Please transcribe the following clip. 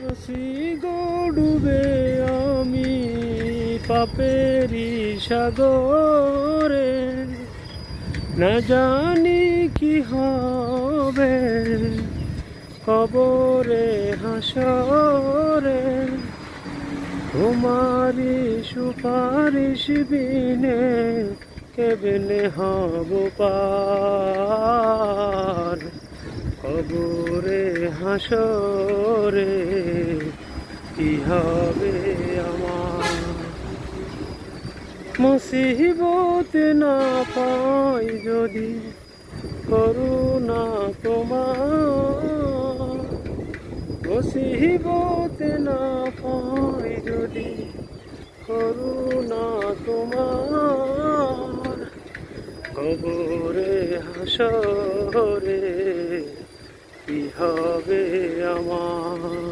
আসি গো ডুবে আমি পাপেরি সাগরে, না জানি কি হবে কবরে হাসরে। তোমারি সুপারিশ বিনে কেমনে হব পার কবরে হাসরে, কি হবে আমার। মুসিবত না পাই যদি করুণা তোমার, মুসিবত না পাই যদি করুণা তোমার, কবরে হাসরে কি হবে আমার।